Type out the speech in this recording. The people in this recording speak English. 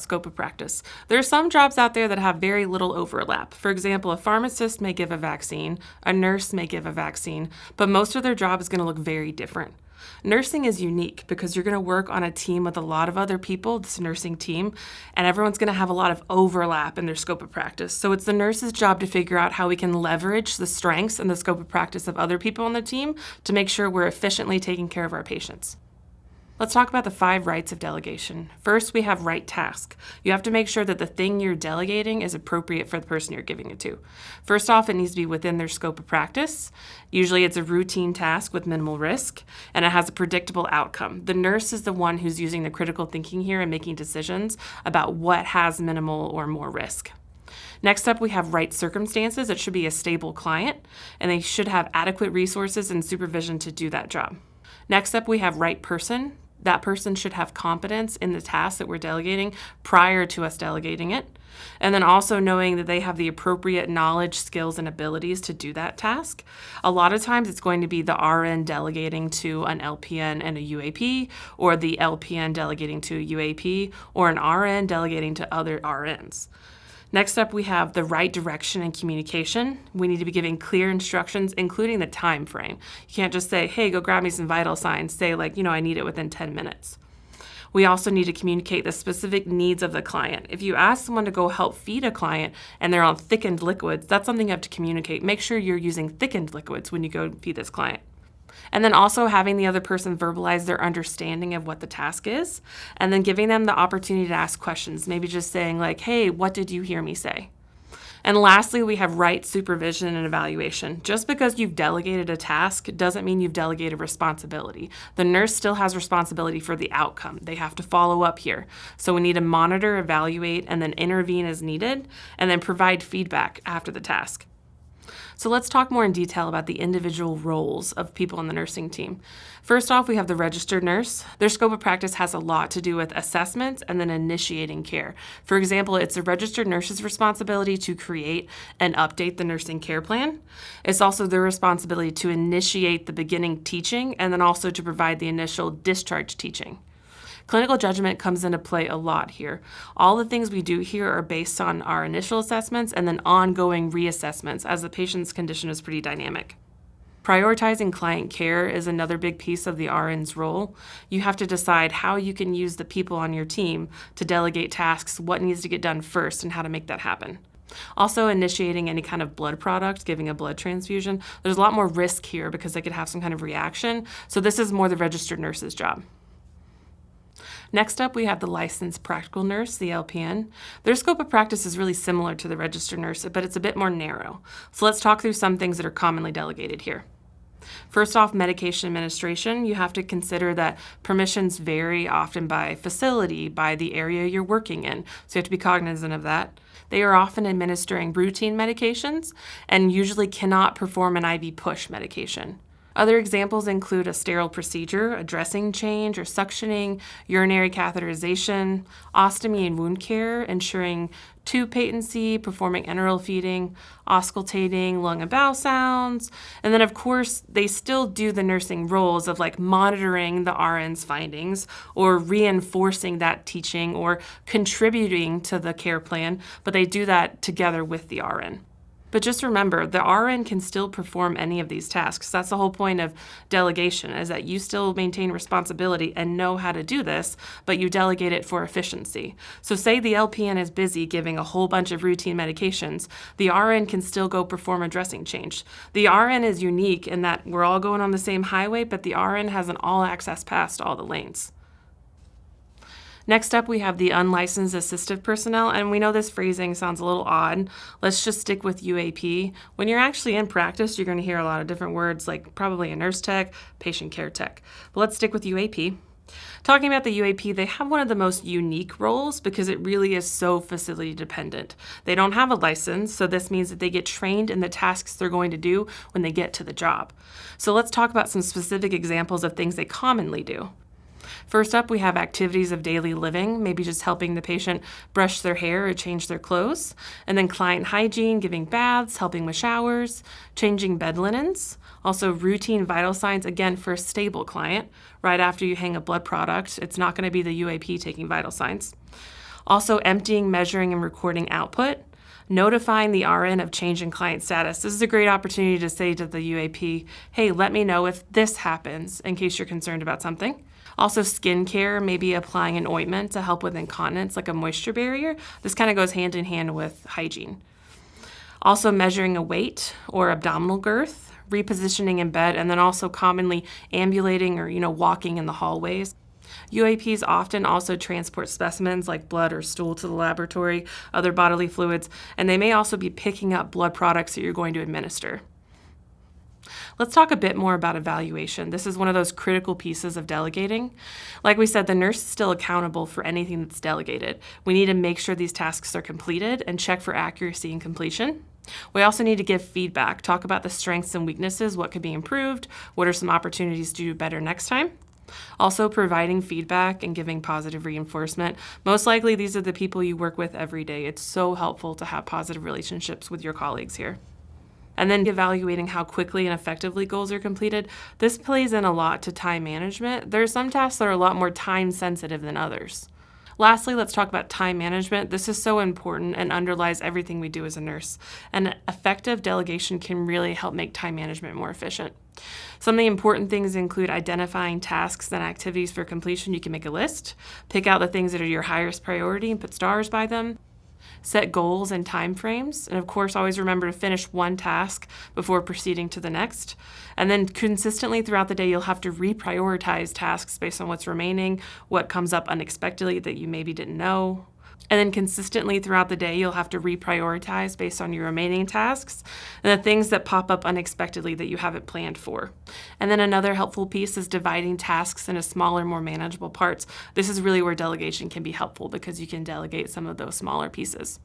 Scope of practice. There are some jobs out there that have very little overlap. For example, a pharmacist may give a vaccine, a nurse may give a vaccine, but most of their job is going to look very different. Nursing is unique because you're going to work on a team with a lot of other people, this nursing team, and everyone's going to have a lot of overlap in their scope of practice. So it's the nurse's job to figure out how we can leverage the strengths and the scope of practice of other people on the team to make sure we're efficiently taking care of our patients. Let's talk about the 5 rights of delegation. First, we have right task. You have to make sure that the thing you're delegating is appropriate for the person you're giving it to. First off, it needs to be within their scope of practice. Usually it's a routine task with minimal risk, and it has a predictable outcome. The nurse is the one who's using the critical thinking here and making decisions about what has minimal or more risk. Next up, we have right circumstances. It should be a stable client, and they should have adequate resources and supervision to do that job. Next up, we have right person. That person should have competence in the task that we're delegating prior to us delegating it. And then also knowing that they have the appropriate knowledge, skills, and abilities to do that task. A lot of times it's going to be the RN delegating to an LPN and a UAP, or the LPN delegating to a UAP, or an RN delegating to other RNs. Next up, we have the right direction and communication. We need to be giving clear instructions, including the time frame. You can't just say, hey, go grab me some vital signs. Say I need it within 10 minutes. We also need to communicate the specific needs of the client. If you ask someone to go help feed a client and they're on thickened liquids, that's something you have to communicate. Make sure you're using thickened liquids when you go feed this client. And then also having the other person verbalize their understanding of what the task is, and then giving them the opportunity to ask questions, maybe just saying hey, what did you hear me say? And lastly, we have right supervision and evaluation. Just because you've delegated a task doesn't mean you've delegated responsibility. The nurse still has responsibility for the outcome. They have to follow up here. So we need to monitor, evaluate, and then intervene as needed, and then provide feedback after the task. So let's talk more in detail about the individual roles of people on the nursing team. First off, we have the registered nurse. Their scope of practice has a lot to do with assessments and then initiating care. For example, it's the registered nurse's responsibility to create and update the nursing care plan. It's also their responsibility to initiate the beginning teaching and then also to provide the initial discharge teaching. Clinical judgment comes into play a lot here. All the things we do here are based on our initial assessments and then ongoing reassessments as the patient's condition is pretty dynamic. Prioritizing client care is another big piece of the RN's role. You have to decide how you can use the people on your team to delegate tasks, what needs to get done first, and how to make that happen. Also, initiating any kind of blood product, giving a blood transfusion, there's a lot more risk here because they could have some kind of reaction, so this is more the registered nurse's job. Next up, we have the licensed practical nurse, the LPN. Their scope of practice is really similar to the registered nurse, but it's a bit more narrow. So let's talk through some things that are commonly delegated here. First off, medication administration. You have to consider that permissions vary often by facility, by the area you're working in, so you have to be cognizant of that. They are often administering routine medications and usually cannot perform an IV push medication. Other examples include a sterile procedure, a dressing change or suctioning, urinary catheterization, ostomy and wound care, ensuring tube patency, performing enteral feeding, auscultating, lung and bowel sounds. And then, of course, they still do the nursing roles of monitoring the RN's findings or reinforcing that teaching or contributing to the care plan, but they do that together with the RN. But just remember, the RN can still perform any of these tasks. That's the whole point of delegation, is that you still maintain responsibility and know how to do this, but you delegate it for efficiency. So say the LPN is busy giving a whole bunch of routine medications, the RN can still go perform a dressing change. The RN is unique in that we're all going on the same highway, but the RN has an all-access pass to all the lanes. Next up, we have the unlicensed assistive personnel, and we know this phrasing sounds a little odd. Let's just stick with UAP. When you're actually in practice, you're going to hear a lot of different words like probably a nurse tech, patient care tech. But let's stick with UAP. Talking about the UAP, they have one of the most unique roles because it really is so facility dependent. They don't have a license, so this means that they get trained in the tasks they're going to do when they get to the job. So let's talk about some specific examples of things they commonly do. First up, we have activities of daily living, maybe just helping the patient brush their hair or change their clothes. And then client hygiene, giving baths, helping with showers, changing bed linens. Also routine vital signs, again, for a stable client. Right after you hang a blood product, it's not going to be the UAP taking vital signs. Also, emptying, measuring, and recording output. Notifying the RN of change in client status. This is a great opportunity to say to the UAP, hey, let me know if this happens in case you're concerned about something. Also, skincare, maybe applying an ointment to help with incontinence, like a moisture barrier. This kind of goes hand in hand with hygiene. Also, measuring a weight or abdominal girth, repositioning in bed, and then also commonly ambulating or walking in the hallways. UAPs often also transport specimens like blood or stool to the laboratory, other bodily fluids, and they may also be picking up blood products that you're going to administer. Let's talk a bit more about evaluation. This is one of those critical pieces of delegating. Like we said, the nurse is still accountable for anything that's delegated. We need to make sure these tasks are completed and check for accuracy and completion. We also need to give feedback, talk about the strengths and weaknesses, what could be improved, what are some opportunities to do better next time. Also, providing feedback and giving positive reinforcement. Most likely, these are the people you work with every day. It's so helpful to have positive relationships with your colleagues here. And then evaluating how quickly and effectively goals are completed. This plays in a lot to time management. There are some tasks that are a lot more time sensitive than others. Lastly, let's talk about time management. This is so important and underlies everything we do as a nurse. And effective delegation can really help make time management more efficient. Some of the important things include identifying tasks and activities for completion. You can make a list, pick out the things that are your highest priority and put stars by them. Set goals and time frames, and of course, always remember to finish one task before proceeding to the next. And then consistently throughout the day, you'll have to reprioritize tasks based on what's remaining, what comes up unexpectedly that you maybe didn't know. And then consistently throughout the day, you'll have to reprioritize based on your remaining tasks and the things that pop up unexpectedly that you haven't planned for. And then another helpful piece is dividing tasks into smaller, more manageable parts. This is really where delegation can be helpful because you can delegate some of those smaller pieces.